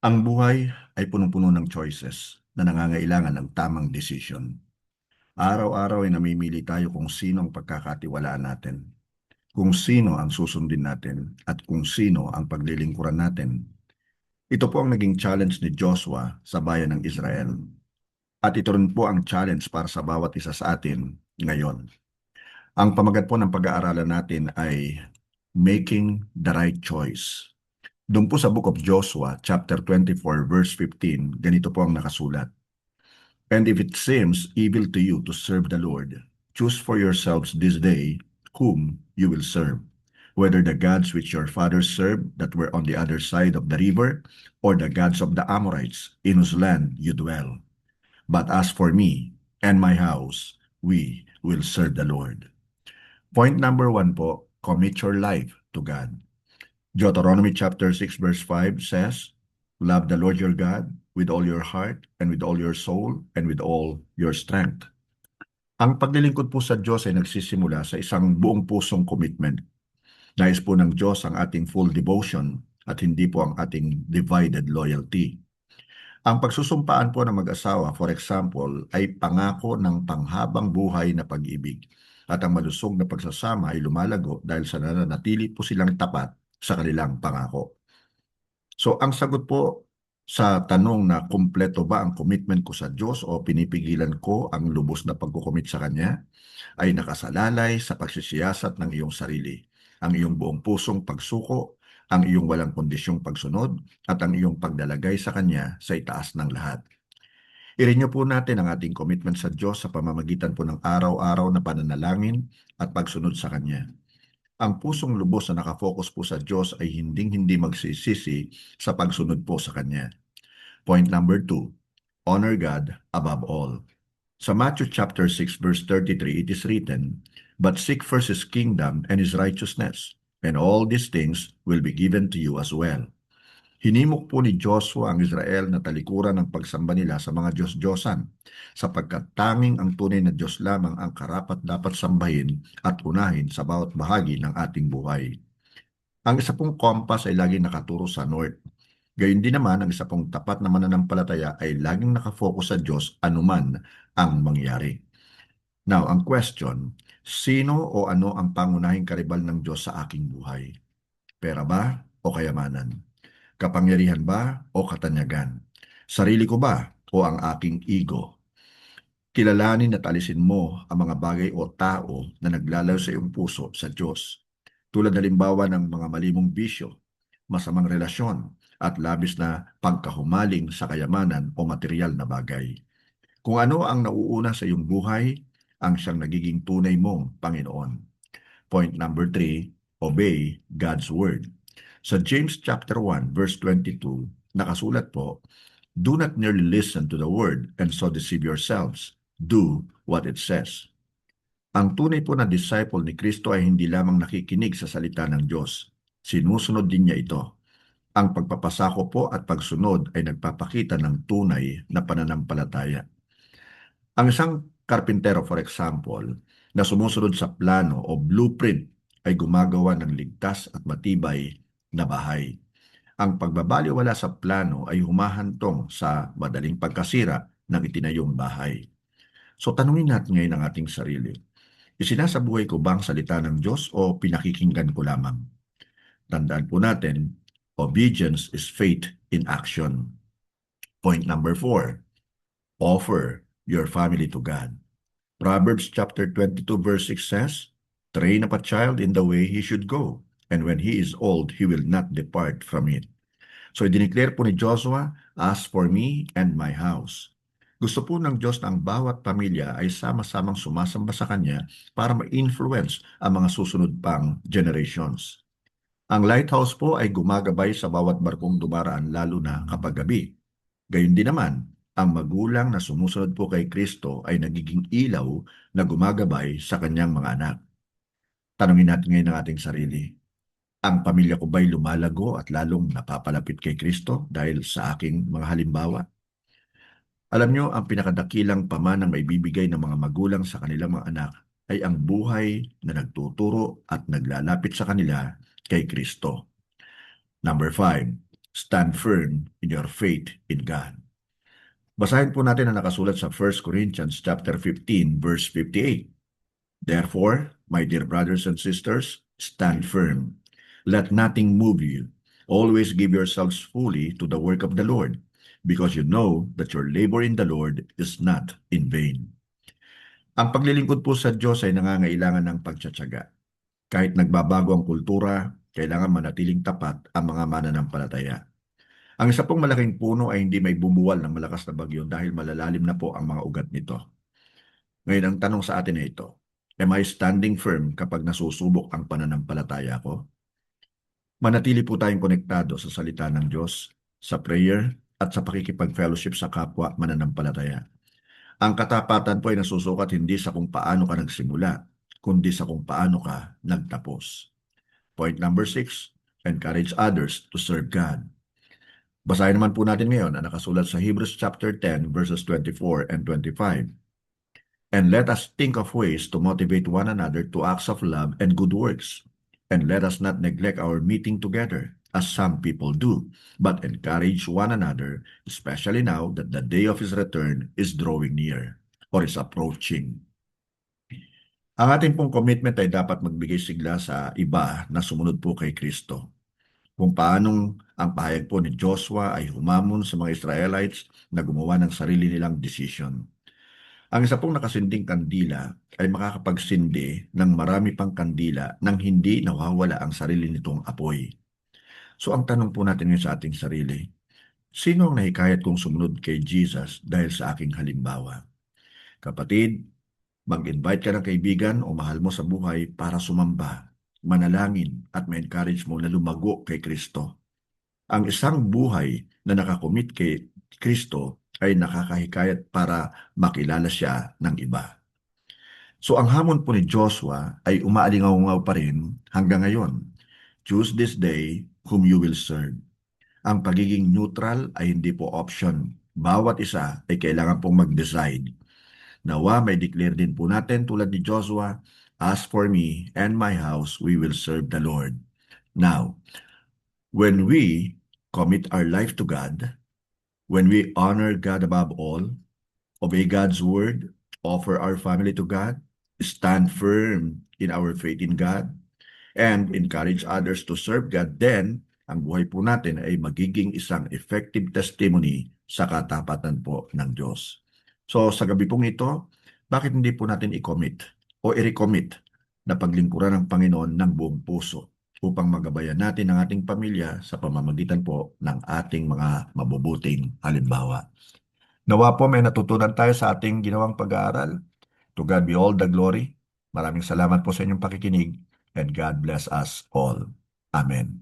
Ang buhay ay punong-puno ng choices na nangangailangan ng tamang desisyon. Araw-araw ay namimili tayo kung sino ang pagkakatiwalaan natin, kung sino ang susundin natin, at kung sino ang paglilingkuran natin. Ito po ang naging challenge ni Joshua sa bayan ng Israel. At ito rin po ang challenge para sa bawat isa sa atin ngayon. Ang pamagat po ng pag-aaralan natin ay Making the Right Choice. Doon po sa Book of Joshua, chapter 24, verse 15, ganito po ang nakasulat. And if it seems evil to you to serve the Lord, choose for yourselves this day whom you will serve, whether the gods which your fathers served that were on the other side of the river, or the gods of the Amorites in whose land you dwell. But as for me and my house, we will serve the Lord. Point number 1 po, commit your life to God. Deuteronomy chapter 6 verse 5 says, love the Lord your God with all your heart and with all your soul and with all your strength. Ang paglilingkod po sa Diyos ay nagsisimula sa isang buong pusong commitment. Nais po ng Diyos ang ating full devotion at hindi po ang ating divided loyalty. Ang pagsusumpaan po ng mag-asawa, for example, ay pangako ng panghabang buhay na pag-ibig. At ang malusog na pagsasama ay lumalago dahil sa nananatili po silang tapat sa kanilang pangako. So ang sagot po sa tanong na kumpleto ba ang commitment ko sa Diyos o pinipigilan ko ang lubos na pagkukomit sa Kanya, ay nakasalalay sa pagsisiyasat ng iyong sarili, ang iyong buong pusong pagsuko, ang iyong walang kondisyong pagsunod, at ang iyong pagdalagay sa Kanya sa itaas ng lahat. I-renew po natin ang ating commitment sa Diyos sa pamamagitan po ng araw-araw na pananalangin at pagsunod sa Kanya. Ang pusong lubos na nakafocus po sa Diyos ay hinding-hindi magsisisi sa pagsunod po sa Kanya. Point number 2, honor God above all. Sa Matthew chapter 6 verse 33, it is written, but seek first His kingdom and His righteousness, and all these things will be given to you as well. Hinimok po ni Joshua ang Israel na talikuran ng pagsamba nila sa mga Diyos-Diyosan, sapagkat tanging ang tunay na Diyos lamang ang karapat-dapat sambahin at unahin sa bawat bahagi ng ating buhay. Ang isa pong kompas ay laging nakaturo sa north. Gayun din naman, ang isa pong tapat na mananampalataya ay laging nakafocus sa Diyos anuman ang mangyari. Now, ang question, sino o ano ang pangunahing karibal ng Diyos sa aking buhay? Pera ba o kayamanan? Kapangyarihan ba o katanyagan? Sarili ko ba o ang aking ego? Kilalanin at alisin mo ang mga bagay o tao na naglalayo sa iyong puso sa Diyos. Tulad halimbawa ng mga malimong bisyo, masamang relasyon, at labis na pagkahumaling sa kayamanan o material na bagay. Kung ano ang nauuna sa iyong buhay, ang siyang nagiging tunay mong Panginoon. Point number 3, obey God's Word. Sa James chapter 1 verse 22, nakasulat po, do not merely listen to the word and so deceive yourselves. Do what it says. Ang tunay po na disciple ni Kristo ay hindi lamang nakikinig sa salita ng Diyos. Sinusunod din niya ito. Ang pagpapasako po at pagsunod ay nagpapakita ng tunay na pananampalataya. Ang isang karpintero, for example, na sumusunod sa plano o blueprint ay gumagawa ng ligtas at matibay na bahay. Ang pagbabaliwala sa plano ay humahantong sa madaling pagkasira ng itinayong bahay. So tanungin natin ngayon ang ating sarili. Isinasabuhay ko ba ang salita ng Diyos o pinakikinggan ko lamang? Tandaan po natin, obedience is faith in action. Point number 4, offer your family to God. Proverbs chapter 22 verse 6 says, train up a child in the way he should go, and when he is old, he will not depart from it. So, idineclare po ni Joshua, as for me and my house. Gusto po ng Diyos na ang bawat pamilya ay sama-samang sumasamba sa Kanya para ma-influence ang mga susunod pang generations. Ang lighthouse po ay gumagabay sa bawat barkong dumaraan lalo na kapag gabi. Gayun din naman, ang magulang na sumusunod po kay Kristo ay nagiging ilaw na gumagabay sa kanyang mga anak. Tanungin natin ngayon ang ating sarili. Ang pamilya ko ba'y lumalago at lalong napapalapit kay Kristo dahil sa aking mga halimbawa? Alam nyo, ang pinakadakilang pamanang may bibigay ng mga magulang sa kanilang mga anak ay ang buhay na nagtuturo at naglalapit sa kanila kay Kristo. Number 5, Stand firm in your faith in God. Basahin po natin ang nakasulat sa 1 Corinthians chapter 15, verse 58. Therefore, my dear brothers and sisters, stand firm. Let nothing move you. Always give yourselves fully to the work of the Lord, because you know that your labor in the Lord is not in vain. Ang paglilingkod po sa Diyos ay nangangailangan ng pagtsatsaga. Kahit nagbabago ang kultura, kailangan manatiling tapat ang mga mananampalataya. Ang isa pong malaking puno ay hindi may bumuwal ng malakas na bagyo dahil malalalim na po ang mga ugat nito. Ngayon ang tanong sa atin ay ito, am I standing firm kapag nasusubok ang pananampalataya ko? Manatili po tayong konektado sa salita ng Diyos, sa prayer, at sa pakikipag-fellowship sa kapwa mananampalataya. Ang katapatan po ay nasusukat hindi sa kung paano ka nagsimula, kundi sa kung paano ka nagtapos. Point number 6, encourage others to serve God. Basahin naman po natin ngayon ang nakasulat sa Hebrews chapter 10 verses 24 and 25. And let us think of ways to motivate one another to acts of love and good works. And let us not neglect our meeting together, as some people do, but encourage one another, especially now that the day of His return is drawing near, or is approaching. Ang ating pong commitment ay dapat magbigay sigla sa iba na sumunod po kay Kristo. Kung paanong ang pahayag po ni Joshua ay humamon sa mga Israelites na gumawa ng sarili nilang desisyon. Ang isa pong nakasinding kandila ay makakapagsindi ng marami pang kandila nang hindi nawawala ang sarili nitong apoy. So ang tanong po natin ngayon sa ating sarili, sino ang nahikayat kong sumunod kay Jesus dahil sa aking halimbawa? Kapatid, mag-invite ka ng kaibigan o mahal mo sa buhay para sumamba, manalangin at ma-encourage mo na lumago kay Kristo. Ang isang buhay na nakakomit kay Kristo ay nakakahikayat para makilala siya ng iba. So ang hamon po ni Joshua ay umaalingaw pa rin hanggang ngayon. Choose this day whom you will serve. Ang pagiging neutral ay hindi po option. Bawat isa ay kailangan pong mag-decide. Nawa may declare din po natin tulad ni Joshua, as for me and my house, we will serve the Lord. Now, when we commit our life to God, when we honor God above all, obey God's word, offer our family to God, stand firm in our faith in God, and encourage others to serve God, then ang buhay po natin ay magiging isang effective testimony sa katapatan po ng Diyos. So sa gabi pong ito, bakit hindi po natin i-commit o i-recommit na paglingkuran ng Panginoon ng buong puso upang magabayan natin ang ating pamilya sa pamamagitan po ng ating mga mabubuting halimbawa. Nawa po may natutunan tayo sa ating ginawang pag-aaral. To God be all the glory. Maraming salamat po sa inyong pakikinig and God bless us all. Amen.